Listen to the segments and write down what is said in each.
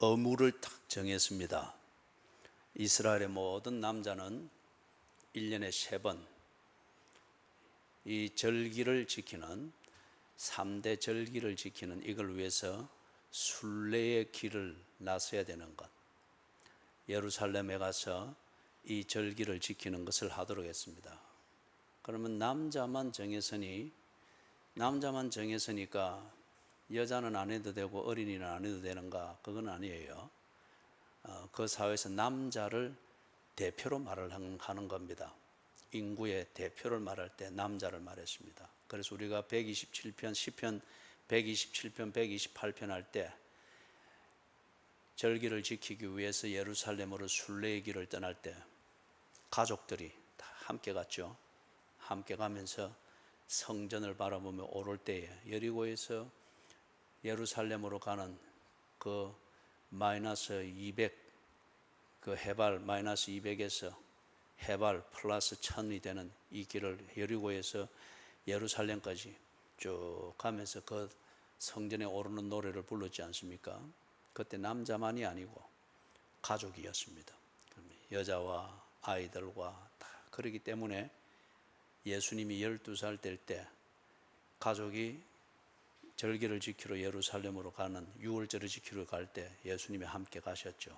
의무를 딱 정했습니다. 이스라엘의 모든 남자는 1년에 3번 이 절기를 지키는 3대 절기를 지키는 이걸 위해서 순례의 길을 나서야 되는 것, 예루살렘에 가서 이 절기를 지키는 것을 하도록 했습니다. 그러면 남자만 정했으니까 여자는 안 해도 되고 어린이는 안 해도 되는가? 그건 아니에요. 그 사회에서 남자를 대표로 말을 하는 겁니다. 인구의 대표를 말할 때 남자를 말했습니다. 그래서 우리가 127편, 시편 127편, 128편 할 때 절기를 지키기 위해서 예루살렘으로 순례의 길을 떠날 때 가족들이 다 함께 갔죠. 함께 가면서 성전을 바라보며 오를 때에 여리고에서 예루살렘으로 가는 그 마이너스 200, 그 해발 마이너스 200에서 해발 플러스 1000이 되는 이 길을 여리고에서 예루살렘까지 쭉 가면서 그 성전에 오르는 노래를 불렀지 않습니까? 그때 남자만이 아니고 가족이었습니다. 여자와 아이들과 다 그러기 때문에 예수님이 12살 될 때 가족이 절기를 지키러 예루살렘으로 가는 유월절을 지키러 갈 때 예수님이 함께 가셨죠.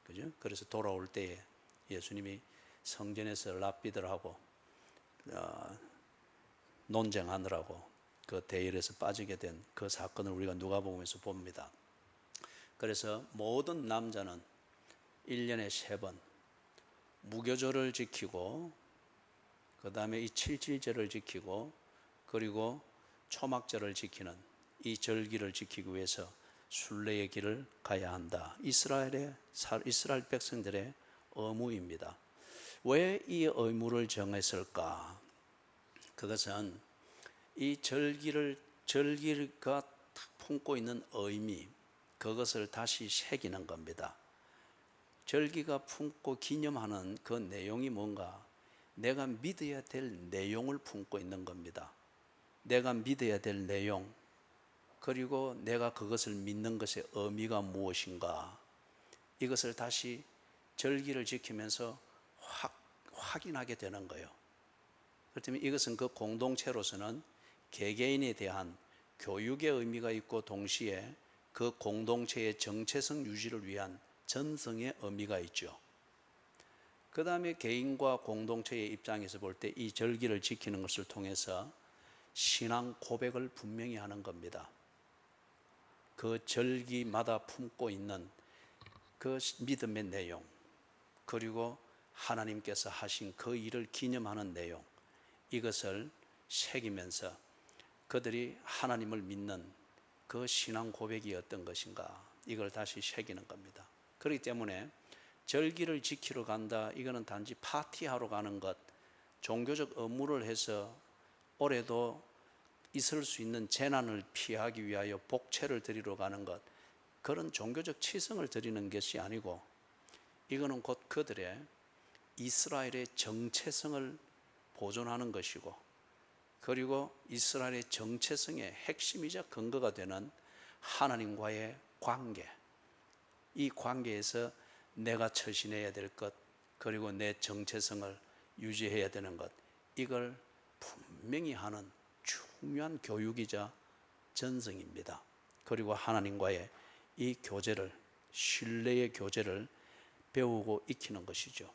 그죠? 그래서 돌아올 때에 예수님이 성전에서 랍비들하고 논쟁하느라고 그 대열에서 빠지게 된 그 사건을 우리가 누가복음에서 봅니다. 그래서 모든 남자는 1년에 3번 무교절을 지키고 그 다음에 이 칠칠절을 지키고 그리고 초막절을 지키는 이 절기를 지키기 위해서 순례의 길을 가야 한다. 이스라엘 백성들의 의무입니다. 왜 이 의무를 정했을까? 그것은 이 절기가 품고 있는 의미, 그것을 다시 새기는 겁니다. 절기가 품고 기념하는 그 내용이 뭔가? 내가 믿어야 될 내용을 품고 있는 겁니다. 내가 믿어야 될 내용, 그리고 내가 그것을 믿는 것의 의미가 무엇인가? 이것을 다시 절기를 지키면서 확인하게 되는 거예요. 그렇다면 이것은 그 공동체로서는 개개인에 대한 교육의 의미가 있고 동시에 그 공동체의 정체성 유지를 위한 전성의 의미가 있죠. 그 다음에 개인과 공동체의 입장에서 볼 때 이 절기를 지키는 것을 통해서 신앙 고백을 분명히 하는 겁니다. 그 절기마다 품고 있는 그 믿음의 내용, 그리고 하나님께서 하신 그 일을 기념하는 내용, 이것을 새기면서 그들이 하나님을 믿는 그 신앙 고백이 어떤 것인가, 이걸 다시 새기는 겁니다. 그렇기 때문에 절기를 지키러 간다, 이거는 단지 파티하러 가는 것, 종교적 업무를 해서 올해도 있을 수 있는 재난을 피하기 위하여 복채를 드리러 가는 것, 그런 종교적 치성을 드리는 것이 아니고 이거는 곧 그들의 이스라엘의 정체성을 보존하는 것이고, 그리고 이스라엘의 정체성의 핵심이자 근거가 되는 하나님과의 관계, 이 관계에서 내가 처신해야 될 것, 그리고 내 정체성을 유지해야 되는 것, 이걸 분명히 하는 중요한 교육이자 전승입니다. 그리고 하나님과의 이 교제를, 신뢰의 교제를 배우고 익히는 것이죠.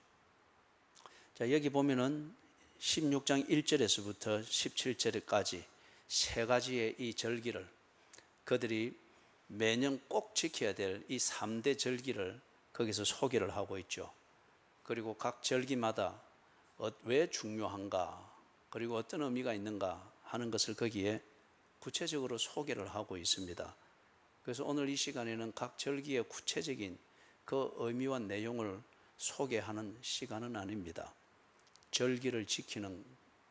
자, 여기 보면은 16장 1절에서부터 17절까지 세 가지의 이 절기를, 그들이 매년 꼭 지켜야 될 이 3대 절기를 거기서 소개를 하고 있죠. 그리고 각 절기마다 왜 중요한가, 그리고 어떤 의미가 있는가 하는 것을 거기에 구체적으로 소개를 하고 있습니다. 그래서 오늘 이 시간에는 각 절기의 구체적인 그 의미와 내용을 소개하는 시간은 아닙니다. 절기를 지키는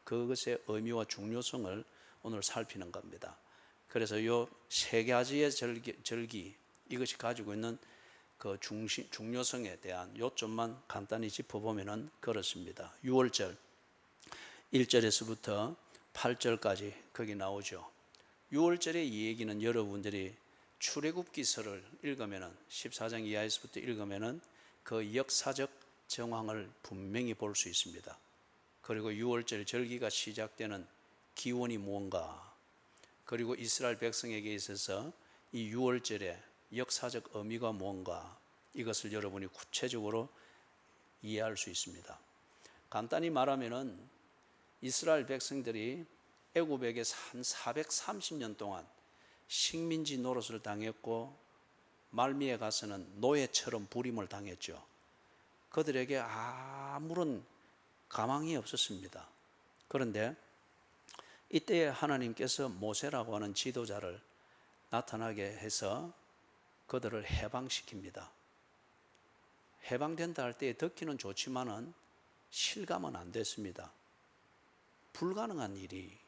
그것의 의미와 중요성을 오늘 살피는 겁니다. 그래서 이 세 가지의 절기, 이것이 가지고 있는 그 중요성에 대한 요점만 간단히 짚어보면 그렇습니다. 6월절 1절에서부터 8절까지 거기 나오죠. 6월절의 이 얘기는 여러분들이 출애굽기서를 읽으면은 14장 이하에서부터 읽으면은 그 역사적 정황을 분명히 볼 수 있습니다. 그리고 6월절 절기가 시작되는 기원이 무언가, 그리고 이스라엘 백성에게 있어서 이 6월절의 역사적 의미가 무언가, 이것을 여러분이 구체적으로 이해할 수 있습니다. 간단히 말하면은 이스라엘 백성들이 애굽에게서 한 430년 동안 식민지 노릇을 당했고 말미에 가서는 노예처럼 부림을 당했죠. 그들에게 아무런 가망이 없었습니다. 그런데 이때에 하나님께서 모세라고 하는 지도자를 나타나게 해서 그들을 해방시킵니다. 해방된다 할 때 듣기는 좋지만은 실감은 안 됐습니다. 불가능한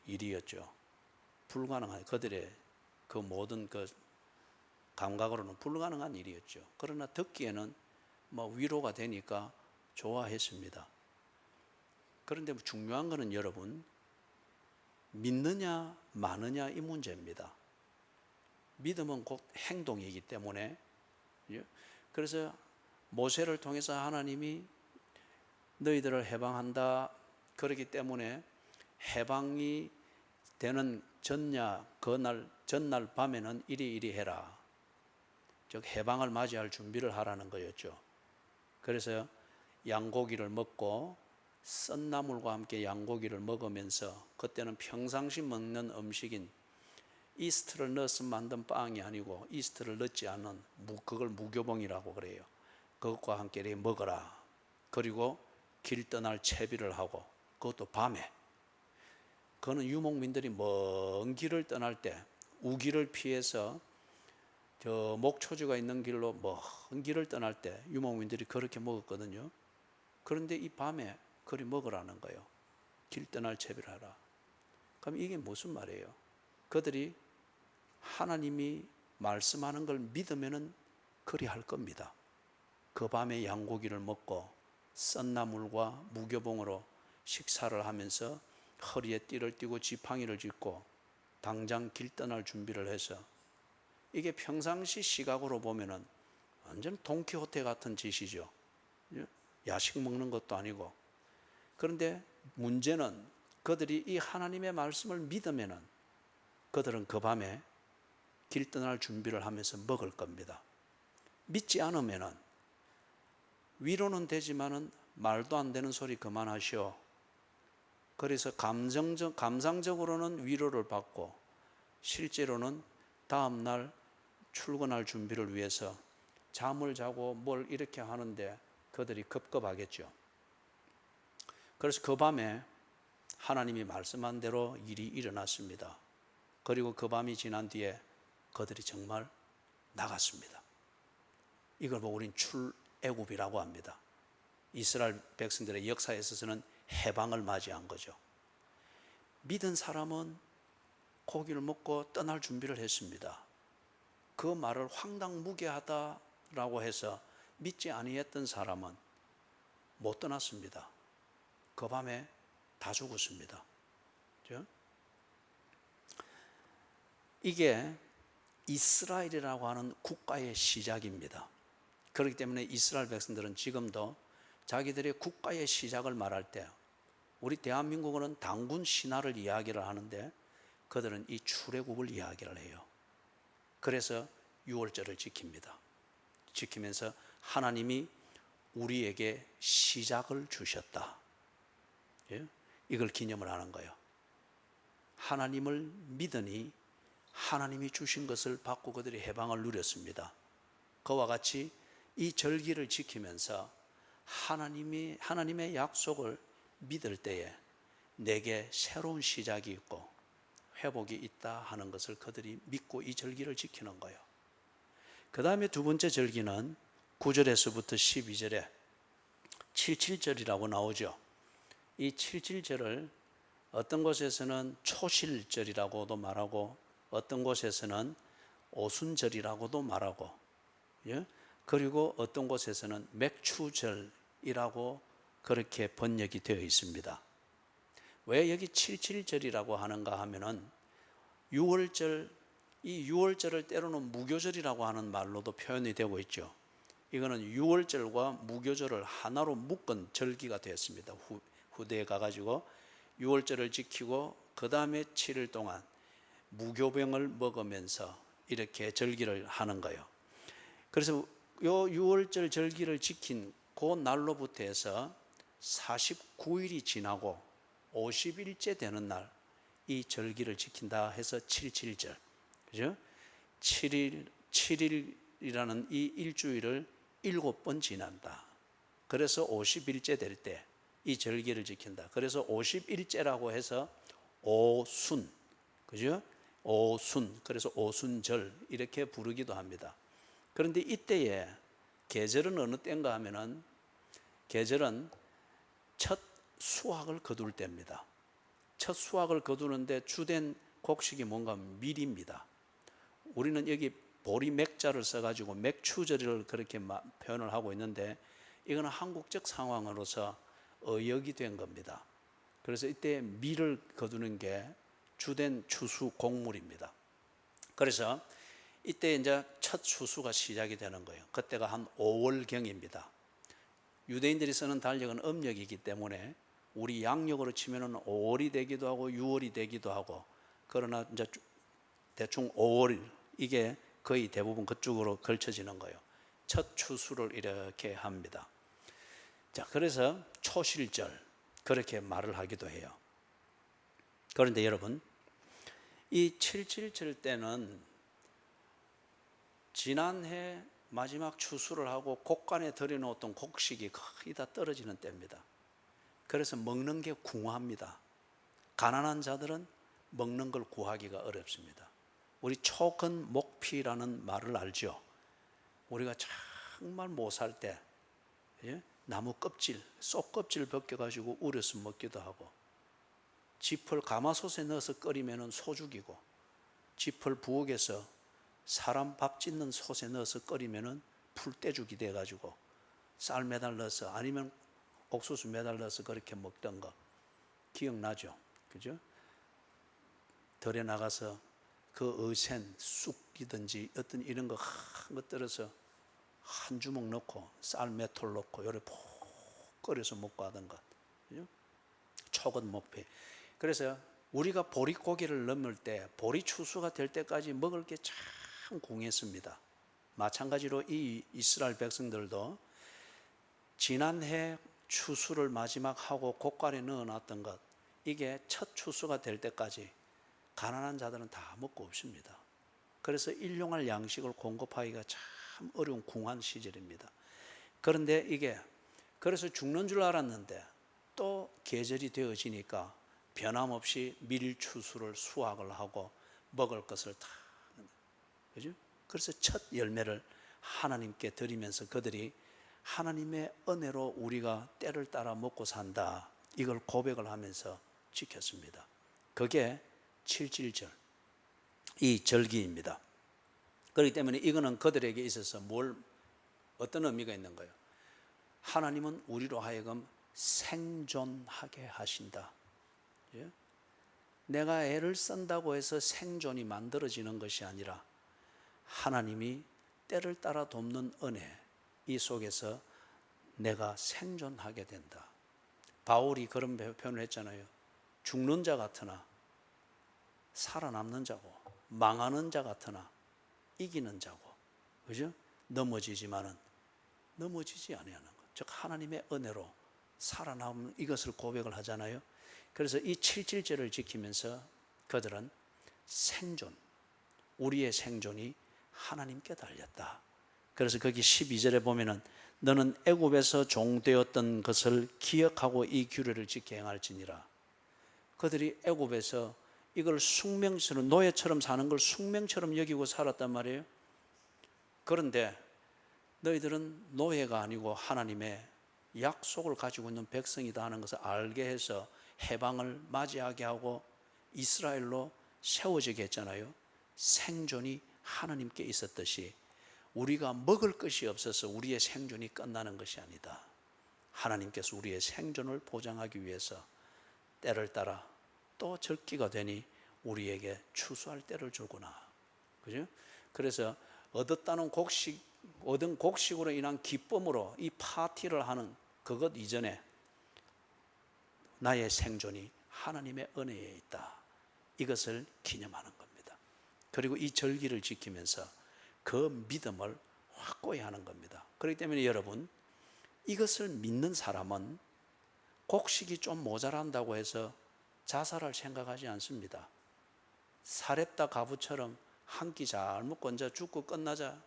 일이었죠. 불가능한, 그들의 그 모든 그 감각으로는 불가능한 일이었죠. 그러나 듣기에는 뭐 위로가 되니까 좋아했습니다. 그런데 중요한 것은 여러분, 믿느냐 마느냐 이 문제입니다. 믿음은 곧 행동이기 때문에, 그래서 모세를 통해서 하나님이 너희들을 해방한다, 그렇기 때문에 해방이 되는 전날 밤에는 이리 해라, 즉 해방을 맞이할 준비를 하라는 거였죠. 그래서 양고기를 먹고 썬나물과 함께 양고기를 먹으면서, 그때는 평상시 먹는 음식인 이스트를 넣어서 만든 빵이 아니고 이스트를 넣지 않은 그걸 무교봉이라고 그래요. 그것과 함께 이렇게 먹어라. 그리고 길 떠날 채비를 하고, 그것도 밤에. 그거는 유목민들이 먼 길을 떠날 때 우길을 피해서 저 목초지가 있는 길로 먼 길을 떠날 때 유목민들이 그렇게 먹었거든요. 그런데 이 밤에 그리 먹으라는 거예요. 길 떠날 채비를 하라. 그럼 이게 무슨 말이에요? 그들이 하나님이 말씀하는 걸 믿으면은 그리 할 겁니다. 그 밤에 양고기를 먹고 썬나물과 무교봉으로 식사를 하면서 허리에 띠를 띠고 지팡이를 짚고 당장 길 떠날 준비를 해서, 이게 평상시 시각으로 보면은 완전 돈키호테 같은 짓이죠. 야식 먹는 것도 아니고. 그런데 문제는 그들이 이 하나님의 말씀을 믿으면은 그들은 그 밤에 길 떠날 준비를 하면서 먹을 겁니다. 믿지 않으면은 위로는 되지만은 말도 안 되는 소리 그만하시오. 그래서 감상적으로는 위로를 받고 실제로는 다음날 출근할 준비를 위해서 잠을 자고 뭘 이렇게 하는데 그들이 급급하겠죠. 그래서 그 밤에 하나님이 말씀한 대로 일이 일어났습니다. 그리고 그 밤이 지난 뒤에 그들이 정말 나갔습니다. 이걸 보고 우린 출애굽이라고 합니다. 이스라엘 백성들의 역사에 있어서는 해방을 맞이한 거죠. 믿은 사람은 고기를 먹고 떠날 준비를 했습니다. 그 말을 황당무계하다라고 해서 믿지 아니했던 사람은 못 떠났습니다. 그 밤에 다 죽었습니다. 그렇죠? 이게 이스라엘이라고 하는 국가의 시작입니다. 그렇기 때문에 이스라엘 백성들은 지금도 자기들의 국가의 시작을 말할 때, 우리 대한민국은 당군 신화를 이야기를 하는데 그들은 이 출애굽을 이야기를 해요. 그래서 6월절을 지킵니다. 지키면서 하나님이 우리에게 시작을 주셨다, 이걸 기념을 하는 거예요. 하나님을 믿으니 하나님이 주신 것을 받고 그들이 해방을 누렸습니다. 그와 같이 이 절기를 지키면서 하나님의 약속을 믿을 때에 내게 새로운 시작이 있고 회복이 있다 하는 것을 그들이 믿고 이 절기를 지키는 거예요. 그 다음에 두 번째 절기는 9절에서부터 12절에 77절이라고 나오죠. 이 77절을 어떤 곳에서는 초실절이라고도 말하고 어떤 곳에서는 오순절이라고도 말하고, 그리고 어떤 곳에서는 맥추절이라고 그렇게 번역이 되어 있습니다. 왜 여기 77절이라고 하는가 하면은 6월절 이 유월절을 때로는 무교절이라고 하는 말로도 표현이 되고 있죠. 이거는 유월절과 무교절을 하나로 묶은 절기가 되었습니다. 후대에 가가지고 유월절을 지키고 그 다음에 7일 동안 무교병을 먹으면서 이렇게 절기를 하는 거예요. 그래서 요 유월절 절기를 지킨 그 날로부터 해서 49일이 지나고 50일째 되는 날 이 절기를 지킨다 해서 7.7절, 그죠? 7일이라는 이 일주일을 7번 지난다. 그래서 50일째 될 때 이 절기를 지킨다. 그래서 50일째라고 해서 오순, 그죠? 오순, 그래서 오순절 이렇게 부르기도 합니다. 그런데 이때에 계절은 어느 때인가 하면은 계절은 첫 수확을 거둘 때입니다. 첫 수확을 거두는데 주된 곡식이 뭔가 밀입니다. 우리는 여기 보리 맥자를 써가지고 맥추절을 그렇게 표현을 하고 있는데 이거는 한국적 상황으로서 어역이 된 겁니다. 그래서 이때 밀을 거두는 게 주된 추수 곡물입니다. 그래서 이때 이제 첫 추수가 시작이 되는 거예요. 그때가 한 5월경입니다. 유대인들이 쓰는 달력은 음력이기 때문에 우리 양력으로 치면은 5월이 되기도 하고 6월이 되기도 하고, 그러나 이제 대충 5월 이게 거의 대부분 그쪽으로 걸쳐지는 거예요. 첫 추수를 이렇게 합니다. 자, 그래서 초실절 그렇게 말을 하기도 해요. 그런데 여러분, 이 7.7절 때는 지난해 마지막 추수를 하고 곡간에 들여놓았던 곡식이 거의 다 떨어지는 때입니다. 그래서 먹는 게 궁합니다. 가난한 자들은 먹는 걸 구하기가 어렵습니다. 우리 초근목피라는 말을 알죠? 우리가 정말 못 살 때 나무 껍질, 쏙 껍질 벗겨가지고 우려서 먹기도 하고, 짚을 가마솥에 넣어서 끓이면 소 죽이고, 짚을 부엌에서 사람 밥 짓는 솥에 넣어서 끓이면 풀떼죽이 돼가지고 쌀 매달려서 아니면 옥수수 매달려서 그렇게 먹던 거 기억나죠? 그죠? 덜에 나가서 그 어센 쑥이든지 어떤 이런 거 한 거 떨어서 한 주먹 넣고 쌀 몇 톨 넣고 요래 푹 끓여서 먹고 하던 것, 그죠? 초건 목피. 그래서 우리가 보릿고기를 넘을 때 보리 추수가 될 때까지 먹을 게 참 궁했습니다. 마찬가지로 이 이스라엘 백성들도 지난해 추수를 마지막 하고 곡간에 넣어놨던 것, 이게 첫 추수가 될 때까지 가난한 자들은 다 먹고 없습니다. 그래서 일용할 양식을 공급하기가 참 어려운 궁한 시절입니다. 그런데 이게 그래서 죽는 줄 알았는데 또 계절이 되어지니까 변함없이 밀추수를 수확을 하고 먹을 것을 다, 그죠? 그래서 첫 열매를 하나님께 드리면서 그들이 하나님의 은혜로 우리가 때를 따라 먹고 산다, 이걸 고백을 하면서 지켰습니다. 그게 7.7절 이 절기입니다. 그렇기 때문에 이거는 그들에게 있어서 어떤 의미가 있는 거예요? 하나님은 우리로 하여금 생존하게 하신다. 내가 애를 쓴다고 해서 생존이 만들어지는 것이 아니라 하나님이 때를 따라 돕는 은혜, 이 속에서 내가 생존하게 된다. 바울이 그런 표현을 했잖아요. 죽는 자 같으나 살아남는 자고, 망하는 자 같으나 이기는 자고, 그죠? 넘어지지만은 넘어지지 아니하는 것, 즉 하나님의 은혜로 살아남는 이것을 고백을 하잖아요. 그래서 이 7.7절을 지키면서 그들은 생존, 우리의 생존이 하나님께 달렸다. 그래서 거기 12절에 보면은 너는 애굽에서 종되었던 것을 기억하고 이 규례를 지켜 행할지니라. 그들이 애굽에서 이걸 숙명처럼, 노예처럼 사는 걸 숙명처럼 여기고 살았단 말이에요. 그런데 너희들은 노예가 아니고 하나님의 약속을 가지고 있는 백성이다 하는 것을 알게 해서 해방을 맞이하게 하고 이스라엘로 세워지게 했잖아요. 생존이 하나님께 있었듯이 우리가 먹을 것이 없어서 우리의 생존이 끝나는 것이 아니다. 하나님께서 우리의 생존을 보장하기 위해서 때를 따라 또 절기가 되니 우리에게 추수할 때를 주구나. 그죠? 그래서 얻은 곡식으로 인한 기쁨으로 이 파티를 하는 그것 이전에 나의 생존이 하나님의 은혜에 있다. 이것을 기념하는 겁니다. 그리고 이 절기를 지키면서 그 믿음을 확고히 하는 겁니다. 그렇기 때문에 여러분, 이것을 믿는 사람은 곡식이 좀 모자란다고 해서 자살할 생각하지 않습니다. 사렙다 가부처럼 한 끼 잘 먹고 이제 죽고 끝나자.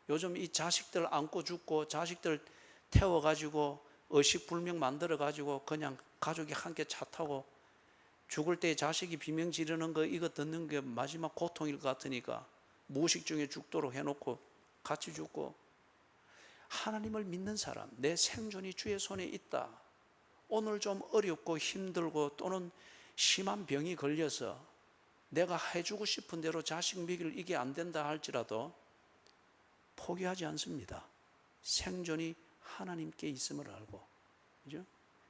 요즘 이 자식들 안고 죽고 자식들 태워가지고 의식불명 만들어가지고 그냥 가족이 함께 차 타고 죽을 때 자식이 비명 지르는 거 이거 듣는 게 마지막 고통일 것 같으니까 무의식 중에 죽도록 해놓고 같이 죽고. 하나님을 믿는 사람, 내 생존이 주의 손에 있다. 오늘 좀 어렵고 힘들고 또는 심한 병이 걸려서 내가 해주고 싶은 대로 자식 먹일 이게 안 된다 할지라도 포기하지 않습니다. 생존이 하나님께 있음을 알고, 그죠?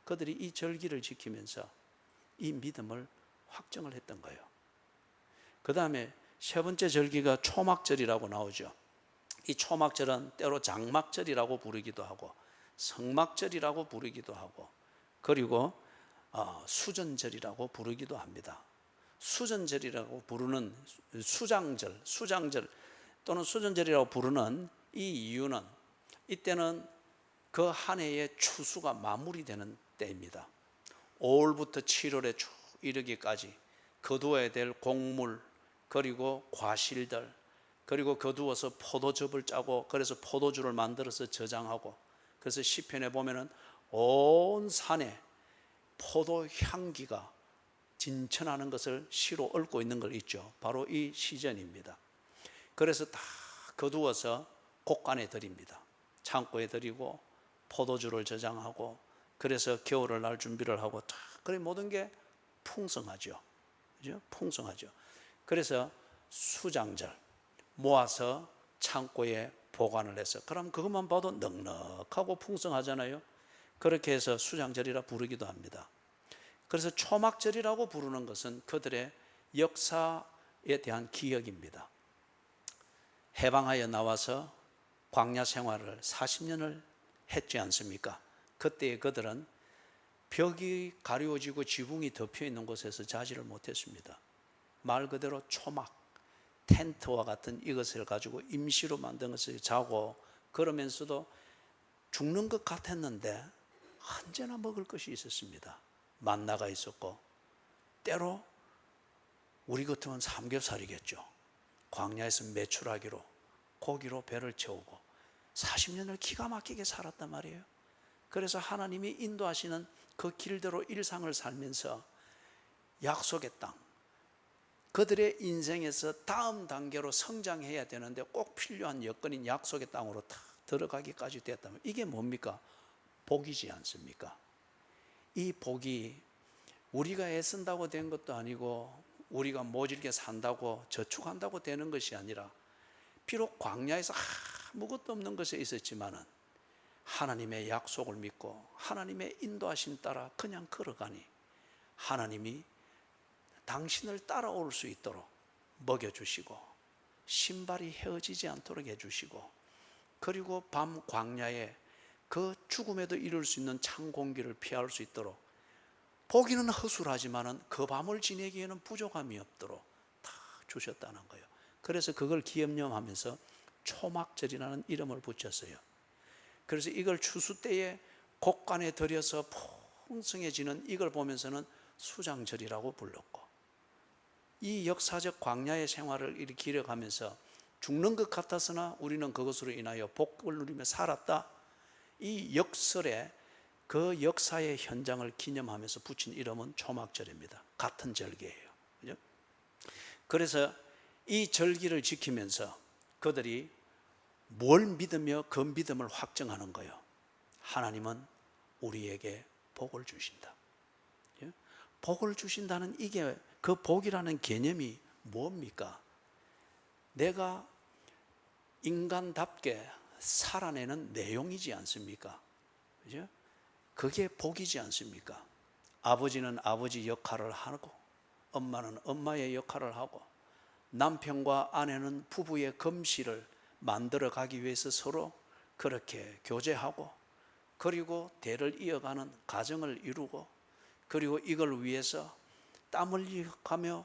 그들이 이 절기를 지키면서 이 믿음을 확정을 했던 거예요. 그 다음에 세 번째 절기가 초막절이라고 나오죠. 이 초막절은 때로 장막절이라고 부르기도 하고 성막절이라고 부르기도 하고 그리고 수전절이라고 부르기도 합니다. 수전절이라고 부르는 수장절 또는 수전절이라고 부르는 이 이유는 이때는 그 한 해의 추수가 마무리되는 때입니다. 5월부터 7월에 쭉 이르기까지 거두어야 될 곡물 그리고 과실들 그리고 거두어서 포도즙을 짜고 그래서 포도주를 만들어서 저장하고 그래서 시편에 보면은 온 산에 포도 향기가 진천하는 것을 시로 읊고 있는 걸 있죠. 바로 이 시즌입니다. 그래서 다 거두어서 곡간에 드립니다. 창고에 드리고 포도주를 저장하고 그래서 겨울을 날 준비를 하고 다 그래 모든 게 풍성하죠. 그죠? 풍성하죠. 그래서 수장절 모아서 창고에 보관을 해서 그럼 그것만 봐도 넉넉하고 풍성하잖아요. 그렇게 해서 수장절이라 부르기도 합니다. 그래서 초막절이라고 부르는 것은 그들의 역사에 대한 기억입니다. 해방하여 나와서 광야 생활을 40년을 했지 않습니까? 그때 그들은 벽이 가려워지고 지붕이 덮여 있는 곳에서 자지를 못했습니다. 말 그대로 초막, 텐트와 같은 이것을 가지고 임시로 만든 것을 자고 그러면서도 죽는 것 같았는데 언제나 먹을 것이 있었습니다. 만나가 있었고 때로 우리 같으면 삼겹살이겠죠. 광야에서 메추라기로 고기로 배를 채우고 40년을 기가 막히게 살았단 말이에요. 그래서 하나님이 인도하시는 그 길대로 일상을 살면서 약속의 땅, 그들의 인생에서 다음 단계로 성장해야 되는데 꼭 필요한 여건인 약속의 땅으로 다 들어가기까지 됐다면 이게 뭡니까? 복이지 않습니까? 이 복이 우리가 애쓴다고 된 것도 아니고 우리가 모질게 산다고 저축한다고 되는 것이 아니라 비록 광야에서 아무것도 없는 것에 있었지만은 하나님의 약속을 믿고 하나님의 인도하심 따라 그냥 걸어가니 하나님이 당신을 따라올 수 있도록 먹여주시고 신발이 헤어지지 않도록 해주시고 그리고 밤 광야에 그 죽음에도 이룰 수 있는 찬 공기를 피할 수 있도록 보기는 허술하지만은 그 밤을 지내기에는 부족함이 없도록 다 주셨다는 거예요. 그래서 그걸 기념하면서 초막절이라는 이름을 붙였어요. 그래서 이걸 추수 때에 곡간에 들여서 풍성해지는 이걸 보면서는 수장절이라고 불렀고 이 역사적 광야의 생활을 이렇게 기록하면서 죽는 것 같았으나 우리는 그것으로 인하여 복을 누리며 살았다. 이 역설의 그 역사의 현장을 기념하면서 붙인 이름은 초막절입니다. 같은 절기예요. 그죠? 그래서 이 절기를 지키면서 그들이 뭘 믿으며 그 믿음을 확정하는 거예요. 하나님은 우리에게 복을 주신다. 복을 주신다는 이게 그 복이라는 개념이 뭡니까? 내가 인간답게 살아내는 내용이지 않습니까? 그죠? 그게 복이지 않습니까? 아버지는 아버지 역할을 하고 엄마는 엄마의 역할을 하고 남편과 아내는 부부의 금실을 만들어 가기 위해서 서로 그렇게 교제하고, 그리고 대를 이어가는 가정을 이루고, 그리고 이걸 위해서 땀 흘려가며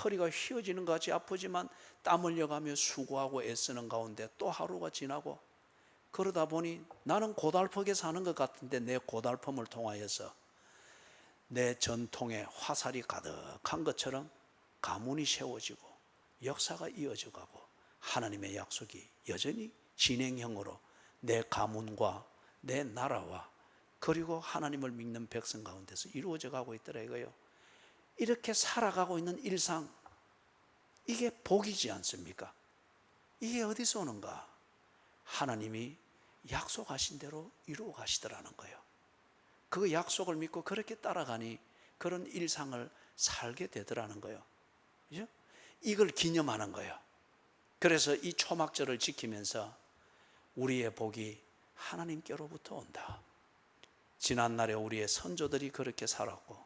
허리가 휘어지는 것 같이 아프지만 땀 흘려가며 수고하고 애쓰는 가운데 또 하루가 지나고, 그러다 보니 나는 고달프게 사는 것 같은데 내 고달픔을 통하여서 내 전통에 화살이 가득한 것처럼 가문이 세워지고 역사가 이어져 가고 하나님의 약속이 여전히 진행형으로 내 가문과 내 나라와 그리고 하나님을 믿는 백성 가운데서 이루어져 가고 있더라 이거요. 이렇게 살아가고 있는 일상, 이게 복이지 않습니까? 이게 어디서 오는가? 하나님이 약속하신 대로 이루어 가시더라는 거예요. 그 약속을 믿고 그렇게 따라가니 그런 일상을 살게 되더라는 거예요. 그죠? 이걸 기념하는 거예요. 그래서 이 초막절을 지키면서 우리의 복이 하나님께로부터 온다. 지난날에 우리의 선조들이 그렇게 살았고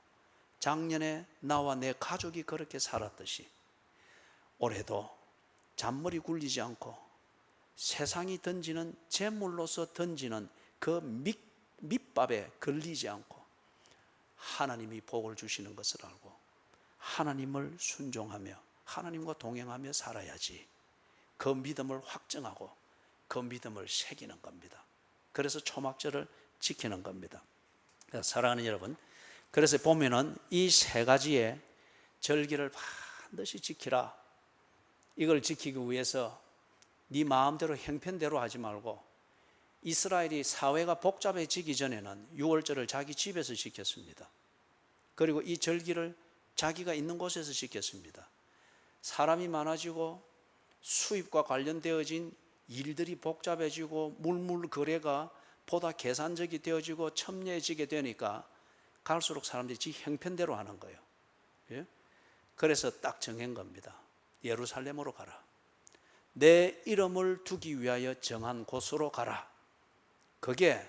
작년에 나와 내 가족이 그렇게 살았듯이 올해도 잔머리 굴리지 않고 세상이 던지는 재물로서 던지는 그 밑밥에 걸리지 않고 하나님이 복을 주시는 것을 알고 하나님을 순종하며 하나님과 동행하며 살아야지 그 믿음을 확증하고 그 믿음을 새기는 겁니다. 그래서 초막절을 지키는 겁니다. 사랑하는 여러분, 그래서 보면은 이 세 가지의 절기를 반드시 지키라. 이걸 지키기 위해서 네 마음대로 형편대로 하지 말고, 이스라엘이 사회가 복잡해지기 전에는 유월절을 자기 집에서 지켰습니다. 그리고 이 절기를 자기가 있는 곳에서 지켰습니다. 사람이 많아지고 수입과 관련되어진 일들이 복잡해지고 물물 거래가 보다 계산적이 되어지고 첨예해지게 되니까 갈수록 사람들이 지 형편대로 하는 거예요. 예? 그래서 딱 정한 겁니다. 예루살렘으로 가라. 내 이름을 두기 위하여 정한 곳으로 가라. 그게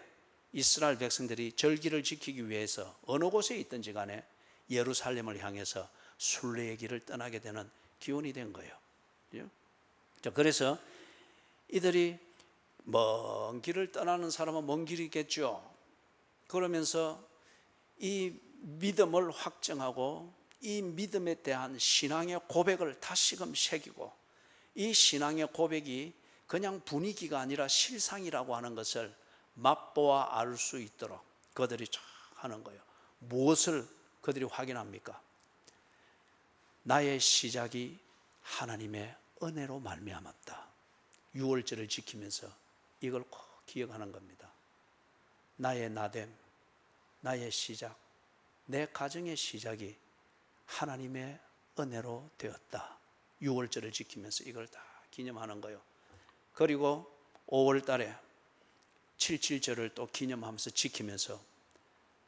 이스라엘 백성들이 절기를 지키기 위해서 어느 곳에 있든지 간에 예루살렘을 향해서 순례의 길을 떠나게 되는 기원이 된 거예요. 그래서 이들이 먼 길을 떠나는 사람은 먼 길이겠죠. 그러면서 이 믿음을 확정하고 이 믿음에 대한 신앙의 고백을 다시금 새기고, 이 신앙의 고백이 그냥 분위기가 아니라 실상이라고 하는 것을 맛보아 알 수 있도록 그들이 하는 거예요. 무엇을 그들이 확인합니까? 나의 시작이 하나님의 은혜로 말미암았다. 유월절을 지키면서 이걸 꼭 기억하는 겁니다. 나의 나됨, 나의 시작, 내 가정의 시작이 하나님의 은혜로 되었다. 유월절을 지키면서 이걸 다 기념하는 거예요. 그리고 5월 달에 77절을 또 기념하면서 지키면서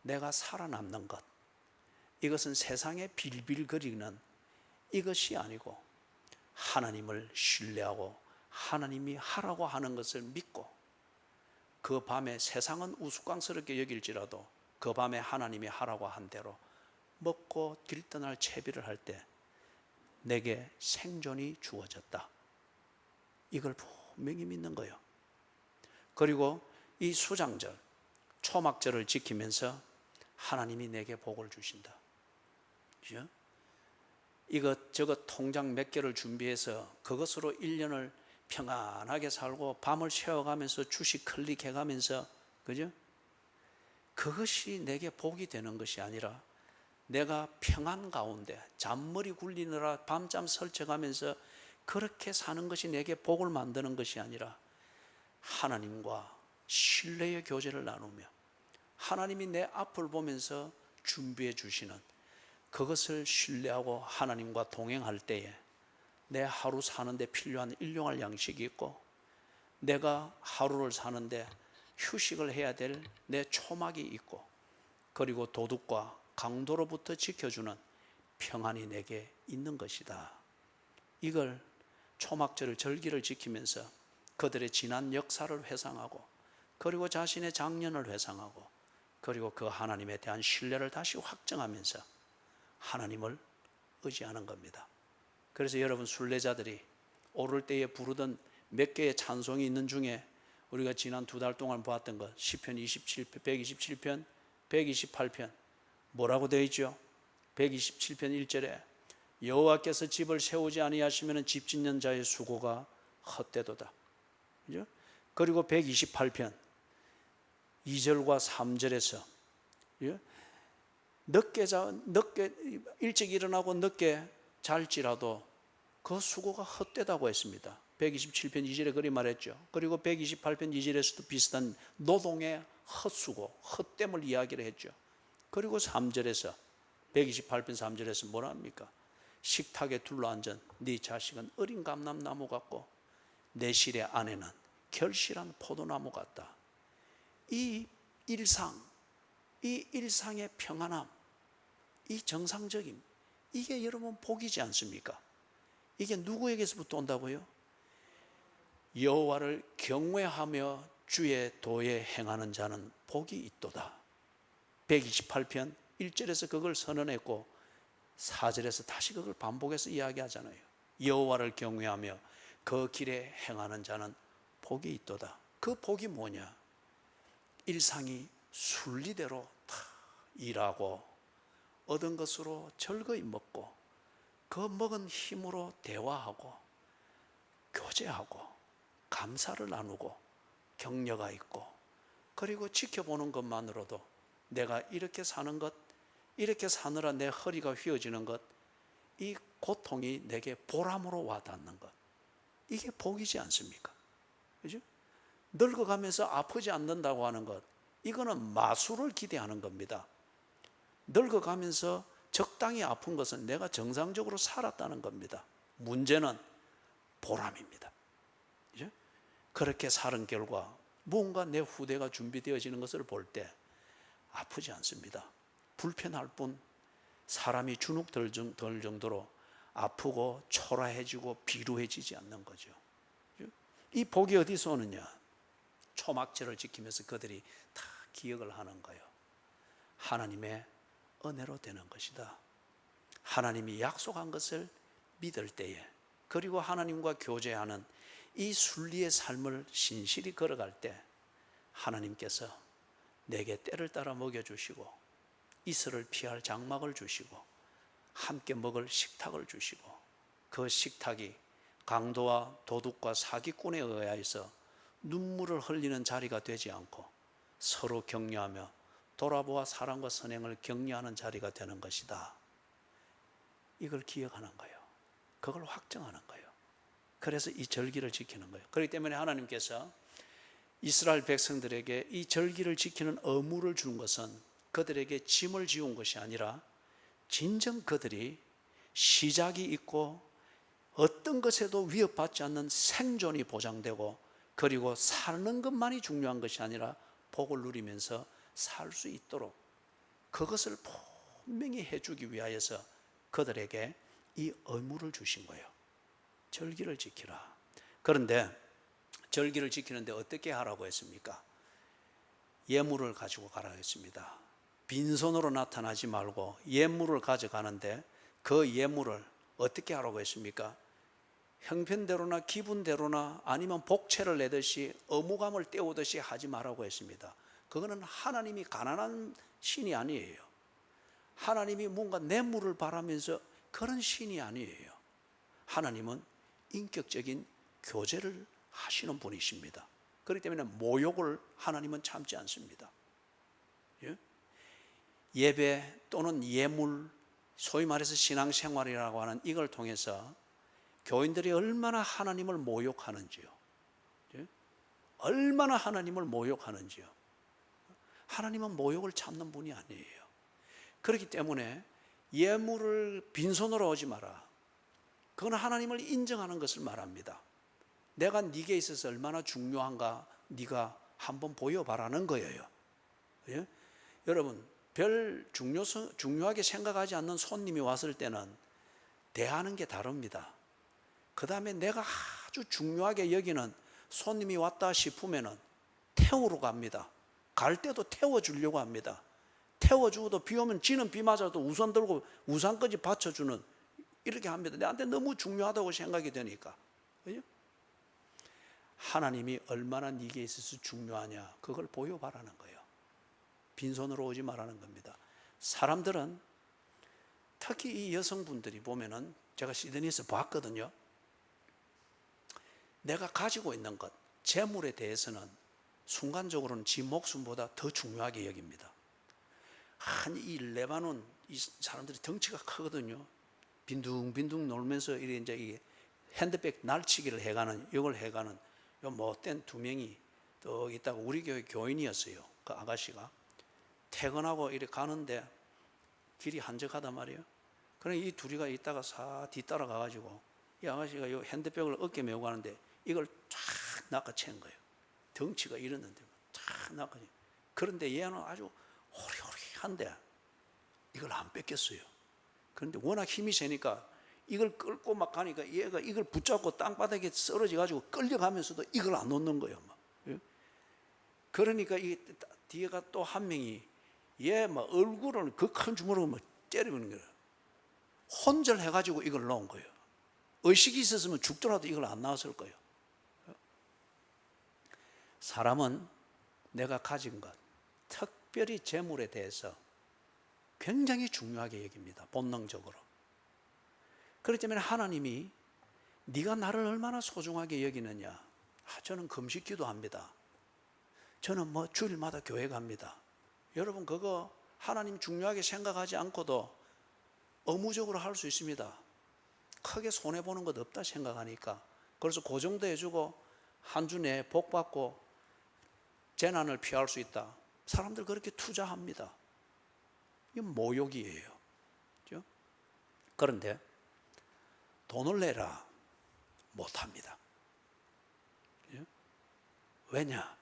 내가 살아남는 것, 이것은 세상에 빌빌거리는 이것이 아니고 하나님을 신뢰하고 하나님이 하라고 하는 것을 믿고, 그 밤에 세상은 우스꽝스럽게 여길지라도 그 밤에 하나님이 하라고 한 대로 먹고 길 떠날 채비를 할 때 내게 생존이 주어졌다. 이걸 분명히 믿는 거예요. 그리고 이 수장절, 초막절을 지키면서 하나님이 내게 복을 주신다. 그죠? 이것저것 통장 몇 개를 준비해서 그것으로 1년을 평안하게 살고 밤을 새워가면서 주식 클릭해가면서, 그죠? 그것이 내게 복이 되는 것이 아니라 내가 평안 가운데 잔머리 굴리느라 밤잠 설쳐가면서 그렇게 사는 것이 내게 복을 만드는 것이 아니라 하나님과 신뢰의 교제를 나누며 하나님이 내 앞을 보면서 준비해 주시는 그것을 신뢰하고 하나님과 동행할 때에 내 하루 사는데 필요한 일용할 양식이 있고, 내가 하루를 사는데 휴식을 해야 될 내 초막이 있고, 그리고 도둑과 강도로부터 지켜주는 평안이 내게 있는 것이다. 이걸 초막절 절기를 지키면서 그들의 지난 역사를 회상하고, 그리고 자신의 작년을 회상하고, 그리고 그 하나님에 대한 신뢰를 다시 확정하면서 하나님을 의지하는 겁니다. 그래서 여러분 순례자들이 오를 때에 부르던 몇 개의 찬송이 있는 중에 우리가 지난 2달 동안 보았던 것 시편 27편, 127편, 128편 뭐라고 되어 있죠? 127편 1절에 여호와께서 집을 세우지 아니하시면 집 짓는 자의 수고가 헛되도다. 그죠? 그리고 128편 2절과 3절에서 늦게 일찍 일어나고 늦게 잘지라도 그 수고가 헛되다고 했습니다. 127편 2절에 그리 말했죠. 그리고 128편 2절에서도 비슷한 노동의 헛수고, 헛됨을 이야기를 했죠. 그리고 3절에서 128편 3절에서 뭐라 합니까? 식탁에 둘러앉은 네 자식은 어린 감람나무 같고 내 실의 아내는 결실한 포도나무 같다. 이 일상의 평안함, 이 정상적임, 이게 여러분 복이지 않습니까? 이게 누구에게서부터 온다고요? 여호와를 경외하며 주의 도에 행하는 자는 복이 있도다. 128편 1절에서 그걸 선언했고 4절에서 다시 그걸 반복해서 이야기하잖아요. 여호와를 경외하며 그 길에 행하는 자는 복이 있도다. 그 복이 뭐냐? 일상이 순리대로 다 일하고 얻은 것으로 즐거이 먹고 그 먹은 힘으로 대화하고 교제하고 감사를 나누고 격려가 있고 그리고 지켜보는 것만으로도 내가 이렇게 사는 것, 이렇게 사느라 내 허리가 휘어지는 것, 이 고통이 내게 보람으로 와닿는 것, 이게 복이지 않습니까? 그죠? 늙어가면서 아프지 않는다고 하는 것, 이거는 마술을 기대하는 겁니다. 늙어가면서 적당히 아픈 것은 내가 정상적으로 살았다는 겁니다. 문제는 보람입니다. 그죠? 그렇게 사는 결과 무언가 내 후대가 준비되어지는 것을 볼 때 아프지 않습니다. 불편할 뿐 사람이 주눅 들 정도로 아프고 초라해지고 비루해지지 않는 거죠. 이 복이 어디서 오느냐? 초막절을 지키면서 그들이 다 기억을 하는 거예요. 하나님의 은혜로 되는 것이다. 하나님이 약속한 것을 믿을 때에, 그리고 하나님과 교제하는 이 순리의 삶을 신실히 걸어갈 때 하나님께서 내게 때를 따라 먹여주시고 이슬을 피할 장막을 주시고 함께 먹을 식탁을 주시고 그 식탁이 강도와 도둑과 사기꾼에 의하여서 눈물을 흘리는 자리가 되지 않고 서로 격려하며 돌아보아 사랑과 선행을 격려하는 자리가 되는 것이다. 이걸 기억하는 거예요. 그걸 확정하는 거예요. 그래서 이 절기를 지키는 거예요. 그렇기 때문에 하나님께서 이스라엘 백성들에게 이 절기를 지키는 의무를 준 것은 그들에게 짐을 지운 것이 아니라 진정 그들이 시작이 있고 어떤 것에도 위협받지 않는 생존이 보장되고 그리고 사는 것만이 중요한 것이 아니라 복을 누리면서 살 수 있도록 그것을 분명히 해주기 위하여서 그들에게 이 의무를 주신 거예요. 절기를 지키라. 그런데 절기를 지키는데 어떻게 하라고 했습니까? 예물을 가지고 가라고 했습니다. 빈손으로 나타나지 말고 예물을 가져가는데 그 예물을 어떻게 하라고 했습니까? 형편대로나 기분대로나 아니면 복채를 내듯이 의무감을 떼우듯이 하지 말라고 했습니다. 그거는 하나님이 가난한 신이 아니에요. 하나님이 뭔가 뇌물을 바라면서 그런 신이 아니에요. 하나님은 인격적인 교제를 하시는 분이십니다. 그렇기 때문에 모욕을 하나님은 참지 않습니다. 예배 또는 예물, 소위 말해서 신앙생활이라고 하는 이걸 통해서 교인들이 얼마나 하나님을 모욕하는지요. 얼마나 하나님을 모욕하는지요. 하나님은 모욕을 참는 분이 아니에요. 그렇기 때문에 예물을 빈손으로 오지 마라. 그건 하나님을 인정하는 것을 말합니다. 내가 네게 있어서 얼마나 중요한가 네가 한번 보여봐라는 거예요. 예? 여러분 별 중요하게 생각하지 않는 손님이 왔을 때는 대하는 게 다릅니다. 그 다음에 내가 아주 중요하게 여기는 손님이 왔다 싶으면 태우러 갑니다. 갈 때도 태워주려고 합니다. 태워주고도 비 오면 지는 비 맞아도 우산 들고 우산까지 받쳐주는 이렇게 합니다. 나한테 너무 중요하다고 생각이 되니까. 그죠? 하나님이 얼마나 네게 있어서 중요하냐, 그걸 보여봐라는 거예요. 빈손으로 오지 말라는 겁니다. 사람들은, 특히 이 여성분들이 보면은, 제가 시드니에서 봤거든요. 내가 가지고 있는 것, 재물에 대해서는 순간적으로는 지 목숨보다 더 중요하게 여깁니다. 이 레바논 이 사람들이 덩치가 크거든요. 빈둥빈둥 놀면서 이제 이 핸드백 날치기를 해가는, 이걸 해가는 요 못된 두 명이 또 있다가 우리 교회 교인이었어요. 그 아가씨가 퇴근하고 이렇게 가는데 길이 한적하단 말이에요. 그래 이 둘이가 있다가 사 뒤따라 가가지고 이 아가씨가 요 핸드백을 어깨 메고 가는데 이걸 쫙 낚아챈 거예요. 덩치가 이랬는데 쫙 낚아채. 그런데 얘는 아주 호리호리한데 이걸 안 뺏겼어요. 그런데 워낙 힘이 세니까 이걸 끌고 막 가니까 얘가 이걸 붙잡고 땅바닥에 쓰러져 가지고 끌려가면서도 이걸 안 놓는 거예요. 막. 그러니까 이 뒤에가 또 한 명이 얘 막 얼굴을 그 큰 주먹으로 막 째리는 거예요. 혼절해 가지고 이걸 놓은 거예요. 의식이 있었으면 죽더라도 이걸 안 나왔을 거예요. 사람은 내가 가진 것, 특별히 재물에 대해서 굉장히 중요하게 여깁니다. 본능적으로. 그렇기 때문에 하나님이 네가 나를 얼마나 소중하게 여기느냐. 저는 금식 기도합니다. 저는 뭐 주일마다 교회 갑니다. 여러분 그거 하나님 중요하게 생각하지 않고도 의무적으로 할 수 있습니다. 크게 손해보는 것 없다 생각하니까. 그래서 그 정도 해주고 한 주 내에 복 받고 재난을 피할 수 있다. 사람들 그렇게 투자합니다. 이건 모욕이에요. 그렇죠? 그런데 돈을 내라 못합니다. 그렇죠? 왜냐?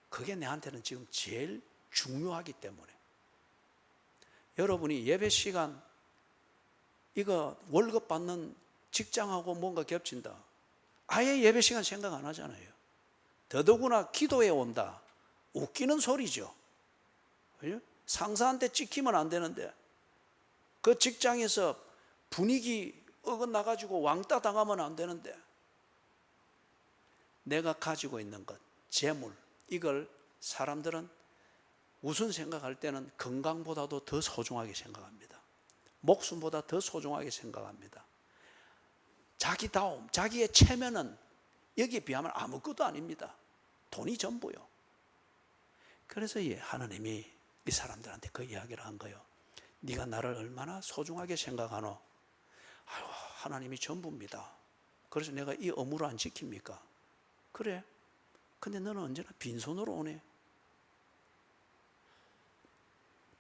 그게 내한테는 지금 제일 중요하기 때문에. 여러분이 예배 시간 이거 월급 받는 직장하고 뭔가 겹친다. 아예 예배 시간 생각 안 하잖아요. 더더구나 기도에 온다. 웃기는 소리죠. 그죠? 상사한테 찍히면 안 되는데 그 직장에서 분위기 어긋나가지고 왕따 당하면 안 되는데 내가 가지고 있는 것, 재물, 이걸 사람들은 우선 생각할 때는 건강보다도 더 소중하게 생각합니다. 목숨보다 더 소중하게 생각합니다. 자기다움, 자기의 체면은 여기에 비하면 아무것도 아닙니다. 돈이 전부요. 그래서 하나님이 이 사람들한테 그 이야기를 한 거예요. 네가 나를 얼마나 소중하게 생각하노? 아유, 하나님이 전부입니다. 그래서 내가 이 의무를 안 지킵니까? 그래. 근데 너는 언제나 빈손으로 오네.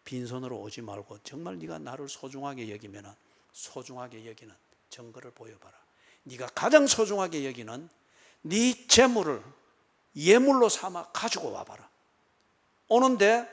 빈손으로 오지 말고 정말 네가 나를 소중하게 여기면 소중하게 여기는 증거를 보여봐라. 네가 가장 소중하게 여기는 네 재물을 예물로 삼아 가지고 와봐라. 오는데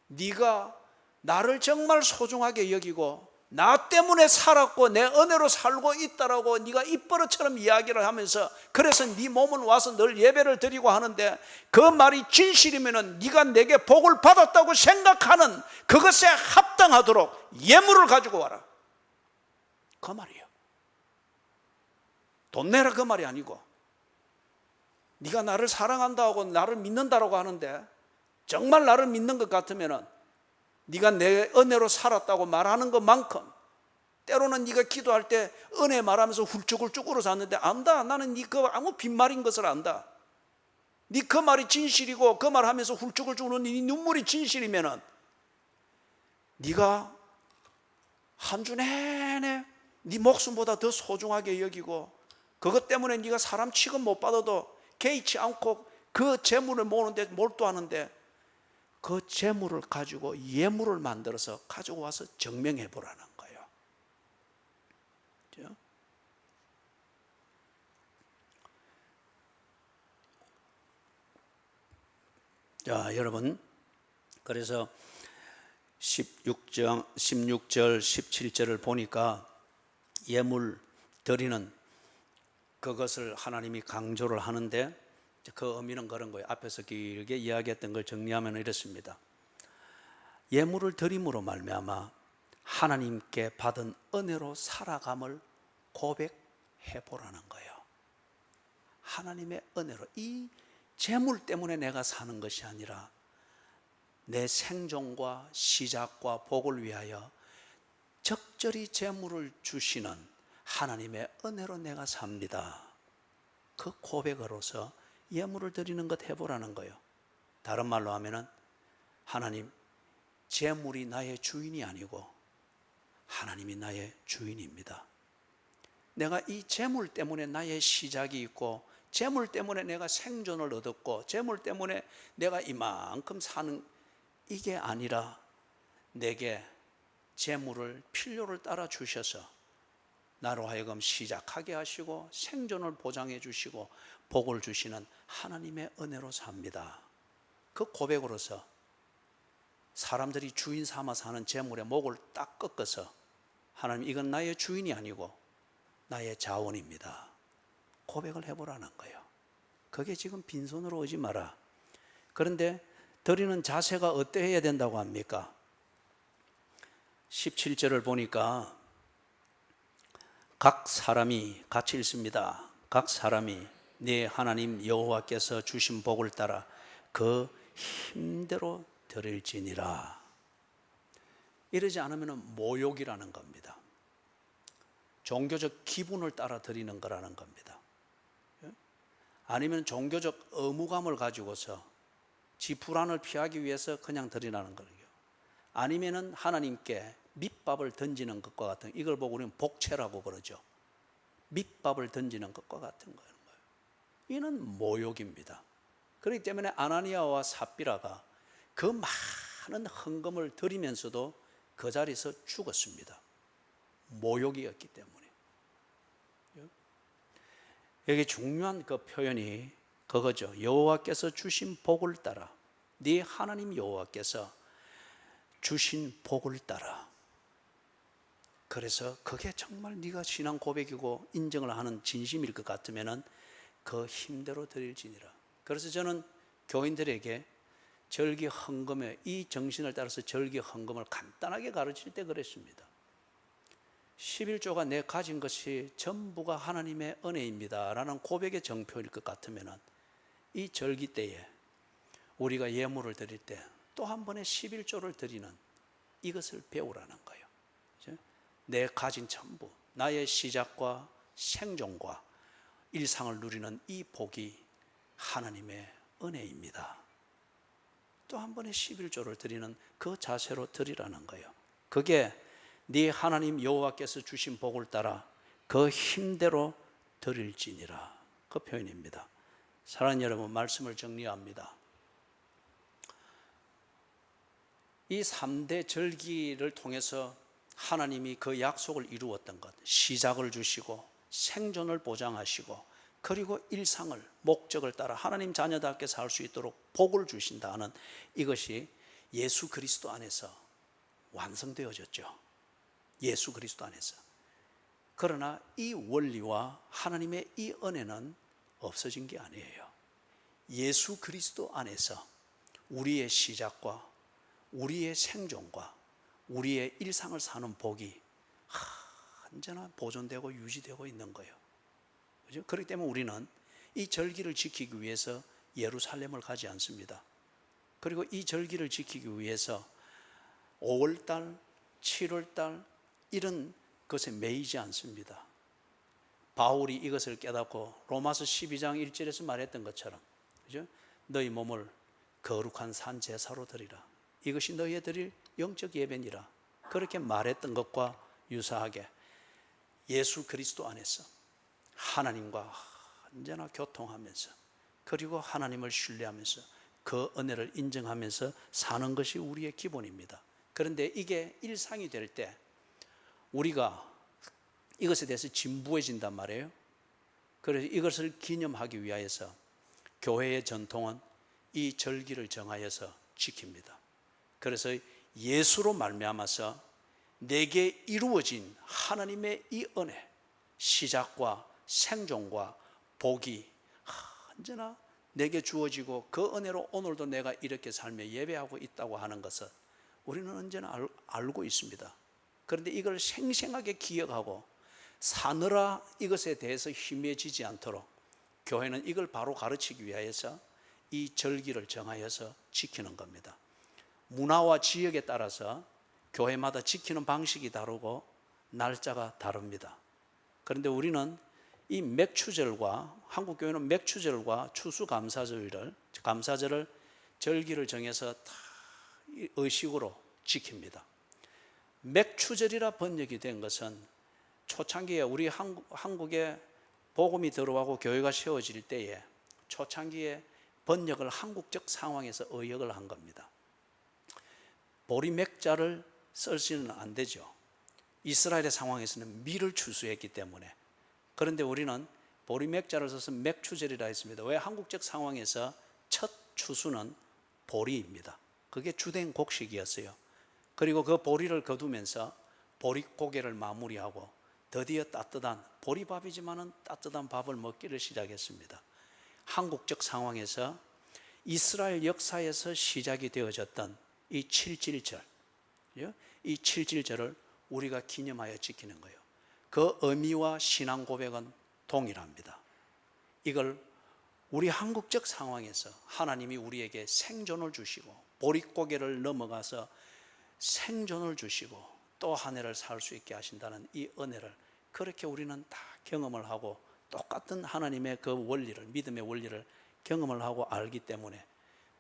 네가 나를 정말 소중하게 여기고 나 때문에 살았고 내 은혜로 살고 있다라고 네가 입버릇처럼 이야기를 하면서 그래서 네 몸은 와서 늘 예배를 드리고 하는데 그 말이 진실이면은 네가 내게 복을 받았다고 생각하는 그것에 합당하도록 예물을 가지고 와라. 그 말이에요. 돈 내라 그 말이 아니고 네가 나를 사랑한다고 나를 믿는다라고 하는데 정말 나를 믿는 것 같으면은 네가 내 은혜로 살았다고 말하는 것만큼 때로는 네가 기도할 때 은혜 말하면서 훌쩍훌쩍 울어서 왔는데 안다. 나는 네 그 아무 빈말인 것을 안다. 네 그 말이 진실이고 그 말하면서 훌쩍훌쩍 우는 네 눈물이 진실이면은 네가 한 주 내내 네 목숨보다 더 소중하게 여기고 그것 때문에 네가 사람 취급 못 받아도 개의치 않고 그 재물을 모으는데 몰두하는데 그 재물을 가지고 예물을 만들어서 가지고 와서 증명해 보라는 거예요. 그렇죠? 자, 여러분, 그래서 16절, 17절을 보니까 예물 드리는 그것을 하나님이 강조를 하는데 그 의미는 그런 거예요. 앞에서 길게 이야기했던 걸 정리하면 이렇습니다. 예물을 드림으로 말미암아 하나님께 받은 은혜로 살아감을 고백해 보라는 거예요. 하나님의 은혜로, 이 재물 때문에 내가 사는 것이 아니라 내 생존과 시작과 복을 위하여 적절히 재물을 주시는 하나님의 은혜로 내가 삽니다. 그 고백으로서 예물을 드리는 것 해보라는 거예요. 다른 말로 하면은, 하나님, 재물이 나의 주인이 아니고 하나님이 나의 주인입니다. 내가 이 재물 때문에 나의 시작이 있고, 재물 때문에 내가 생존을 얻었고, 재물 때문에 내가 이만큼 사는, 이게 아니라 내게 재물을, 필요를 따라 주셔서 나로 하여금 시작하게 하시고 생존을 보장해 주시고 복을 주시는 하나님의 은혜로 삽니다. 그 고백으로서 사람들이 주인 삼아 사는 재물의 목을 딱 꺾어서, 하나님, 이건 나의 주인이 아니고 나의 자원입니다, 고백을 해보라는 거예요. 그게 지금 빈손으로 오지 마라. 그런데 드리는 자세가 어때야 된다고 합니까? 17절을 보니까 각 사람이, 같이 읽습니다. 각 사람이 네 하나님 여호와께서 주신 복을 따라 그 힘대로 드릴지니라. 이러지 않으면 모욕이라는 겁니다. 종교적 기분을 따라 드리는 거라는 겁니다. 아니면 종교적 의무감을 가지고서 지 불안을 피하기 위해서 그냥 드리라는 거예요. 아니면은 하나님께 밑밥을 던지는 것과 같은, 이걸 보고 우리는 복채라고 그러죠. 밑밥을 던지는 것과 같은 거예요. 이는 모욕입니다. 그렇기 때문에 아나니아와 삽비라가 그 많은 헌금을 드리면서도 그 자리에서 죽었습니다. 모욕이었기 때문에. 여기 중요한 그 표현이 그거죠. 여호와께서 주신 복을 따라, 네 하나님 여호와께서 주신 복을 따라. 그래서 그게 정말 네가 신앙 고백이고 인정을 하는 진심일 것 같으면은 그 힘대로 드릴지니라. 그래서 저는 교인들에게 절기 헌금의 이 정신을 따라서 절기 헌금을 간단하게 가르칠 때 그랬습니다. 11조가 내 가진 것이 전부가 하나님의 은혜입니다 라는 고백의 정표일 것 같으면 이 절기 때에 우리가 예물을 드릴 때 또 한 번에 11조를 드리는 이것을 배우라는 거예요. 내 가진 전부, 나의 시작과 생존과 일상을 누리는 이 복이 하나님의 은혜입니다. 또 한 번에 11조를 드리는 그 자세로 드리라는 거예요. 그게 네 하나님 여호와께서 주신 복을 따라 그 힘대로 드릴지니라, 그 표현입니다. 사랑하는 여러분, 말씀을 정리합니다. 이 3대 절기를 통해서 하나님이 그 약속을 이루었던 것, 시작을 주시고 생존을 보장하시고 그리고 일상을, 목적을 따라 하나님 자녀답게 살 수 있도록 복을 주신다는 이것이 예수 그리스도 안에서 완성되어졌죠. 예수 그리스도 안에서. 그러나 이 원리와 하나님의 이 은혜는 없어진 게 아니에요. 예수 그리스도 안에서 우리의 시작과 우리의 생존과 우리의 일상을 사는 복이 언제나 보존되고 유지되고 있는 거예요. 그죠? 그렇기 때문에 우리는 이 절기를 지키기 위해서 예루살렘을 가지 않습니다. 그리고 이 절기를 지키기 위해서 5월달, 7월달 이런 것에 매이지 않습니다. 바울이 이것을 깨닫고 로마서 12장 1절에서 말했던 것처럼, 그죠? 너희 몸을 거룩한 산 제사로 드리라. 이것이 너희의 드릴 영적 예배니라. 그렇게 말했던 것과 유사하게 예수 그리스도 안에서 하나님과 언제나 교통하면서 그리고 하나님을 신뢰하면서 그 은혜를 인정하면서 사는 것이 우리의 기본입니다. 그런데 이게 일상이 될 때 우리가 이것에 대해서 진부해진단 말이에요. 그래서 이것을 기념하기 위하여서 교회의 전통은 이 절기를 정하여서 지킵니다. 그래서 예수로 말미암아서 내게 이루어진 하나님의 이 은혜, 시작과 생존과 복이 언제나 내게 주어지고 그 은혜로 오늘도 내가 이렇게 살며 예배하고 있다고 하는 것을 우리는 언제나 알고 있습니다. 그런데 이걸 생생하게 기억하고 사느라 이것에 대해서 희미해지지 않도록 교회는 이걸 바로 가르치기 위하여서 이 절기를 정하여서 지키는 겁니다. 문화와 지역에 따라서 교회마다 지키는 방식이 다르고 날짜가 다릅니다. 그런데 우리는 이 맥추절과, 한국 교회는 맥추절과 추수감사절을 절기를 정해서 다 의식으로 지킵니다. 맥추절이라 번역이 된 것은 초창기에 우리 한국에 복음이 들어가고 교회가 세워질 때에 초창기에 번역을 한국적 상황에서 의역을 한 겁니다. 보리맥자를 쓸수는 안 되죠. 이스라엘의 상황에서는 밀을 추수했기 때문에. 그런데 우리는 보리맥자를 써서 맥추절이라 했습니다. 왜? 한국적 상황에서 첫 추수는 보리입니다. 그게 주된 곡식이었어요. 그리고 그 보리를 거두면서 보릿고개를 마무리하고 드디어 따뜻한 보리밥이지만은 따뜻한 밥을 먹기를 시작했습니다. 한국적 상황에서 이스라엘 역사에서 시작이 되어졌던 이 칠칠절, 이 칠칠절을 우리가 기념하여 지키는 거예요. 그 의미와 신앙 고백은 동일합니다. 이걸 우리 한국적 상황에서 하나님이 우리에게 생존을 주시고 보릿고개를 넘어가서 생존을 주시고 또 한 해를 살 수 있게 하신다는 이 은혜를 그렇게 우리는 다 경험을 하고 똑같은 하나님의 그 원리를, 믿음의 원리를 경험을 하고 알기 때문에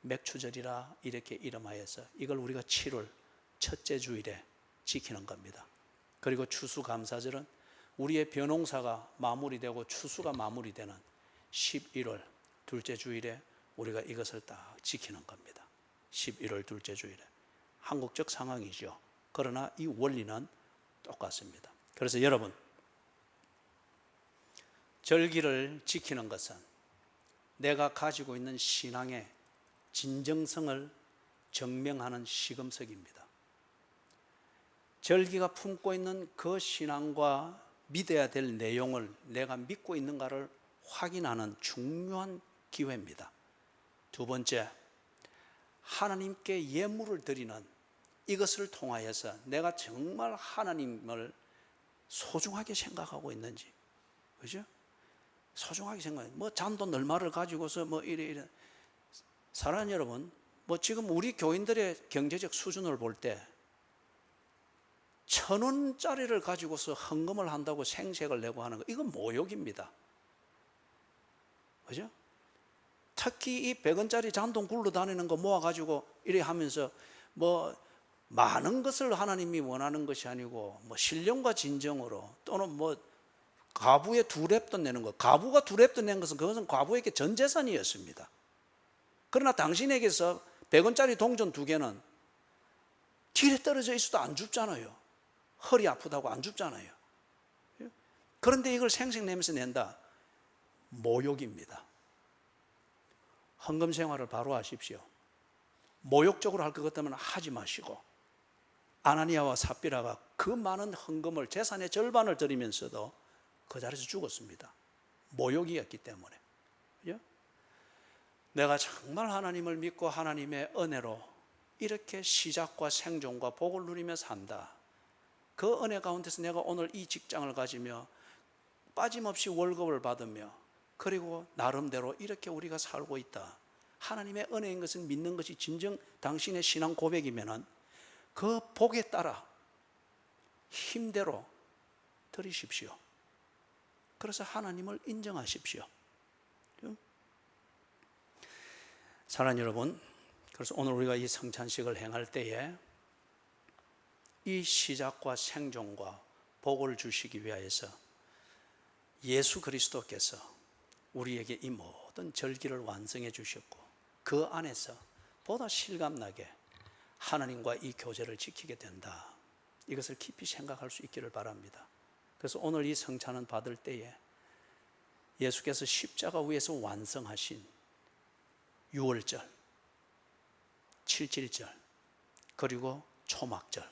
맥추절이라 이렇게 이름하여서 이걸 우리가 7월 첫째 주일에 지키는 겁니다. 그리고 추수감사절은 우리의 벼농사가 마무리되고 추수가 마무리되는 11월 둘째 주일에 우리가 이것을 딱 지키는 겁니다. 11월 둘째 주일에. 한국적 상황이죠. 그러나 이 원리는 똑같습니다. 그래서 여러분, 절기를 지키는 것은 내가 가지고 있는 신앙의 진정성을 증명하는 시금석입니다. 절기가 품고 있는 그 신앙과 믿어야 될 내용을 내가 믿고 있는가를 확인하는 중요한 기회입니다. 두 번째, 하나님께 예물을 드리는 이것을 통하여서 내가 정말 하나님을 소중하게 생각하고 있는지, 그죠? 소중하게 생각해. 뭐 잔돈 얼마를 가지고서 뭐 이래. 사랑하는 여러분, 뭐 지금 우리 교인들의 경제적 수준을 볼 때 1,000원짜리를 가지고서 헌금을 한다고 생색을 내고 하는 거, 이건 모욕입니다. 그죠? 특히 이 100원짜리 잔돈 굴러다니는 거 모아가지고 이래 하면서 뭐 많은 것을 하나님이 원하는 것이 아니고 뭐 신령과 진정으로 또는 뭐 과부의 2랩돈 내는 것, 과부가 2랩돈 낸 것은 그것은 과부에게 전 재산이었습니다. 그러나 당신에게서 100원짜리 동전 2개는 뒤에 떨어져 있어도 안 줍잖아요. 허리 아프다고 안 줍잖아요. 그런데 이걸 생색내면서 낸다. 모욕입니다. 헌금 생활을 바로 하십시오. 모욕적으로 할 것 같다면 하지 마시고, 아나니아와 삽비라가 그 많은 헌금을 재산의 절반을 드리면서도 그 자리에서 죽었습니다. 모욕이었기 때문에. 내가 정말 하나님을 믿고 하나님의 은혜로 이렇게 시작과 생존과 복을 누리며 산다. 그 은혜 가운데서 내가 오늘 이 직장을 가지며 빠짐없이 월급을 받으며 그리고 나름대로 이렇게 우리가 살고 있다. 하나님의 은혜인 것을 믿는 것이 진정 당신의 신앙 고백이면은 그 복에 따라 힘대로 드리십시오. 그래서 하나님을 인정하십시오. 사랑하는 여러분, 그래서 오늘 우리가 이 성찬식을 행할 때에 이 시작과 생존과 복을 주시기 위하여서 예수 그리스도께서 우리에게 이 모든 절기를 완성해 주셨고 그 안에서 보다 실감나게 하나님과 이 교제를 지키게 된다. 이것을 깊이 생각할 수 있기를 바랍니다. 그래서 오늘 이 성찬은 받을 때에 예수께서 십자가 위에서 완성하신 유월절, 칠칠절, 그리고 초막절,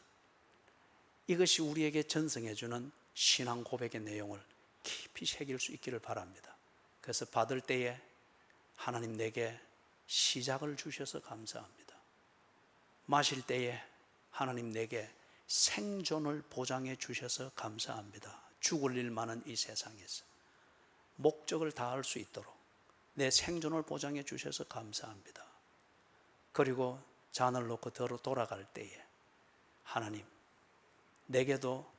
이것이 우리에게 전승해 주는 신앙 고백의 내용을 깊이 새길 수 있기를 바랍니다. 그래서 받을 때에 하나님 내게 시작을 주셔서 감사합니다. 마실 때에 하나님 내게 생존을 보장해 주셔서 감사합니다. 죽을 일 많은 이 세상에서 목적을 다할 수 있도록 내 생존을 보장해 주셔서 감사합니다. 그리고 잔을 놓고 돌아갈 때에 하나님, 내게도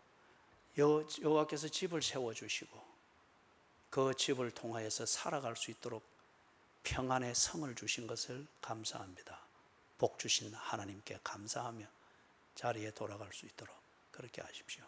여호와께서 집을 세워주시고 그 집을 통하여서 살아갈 수 있도록 평안의 성을 주신 것을 감사합니다. 복 주신 하나님께 감사하며 자리에 돌아갈 수 있도록 그렇게 하십시오.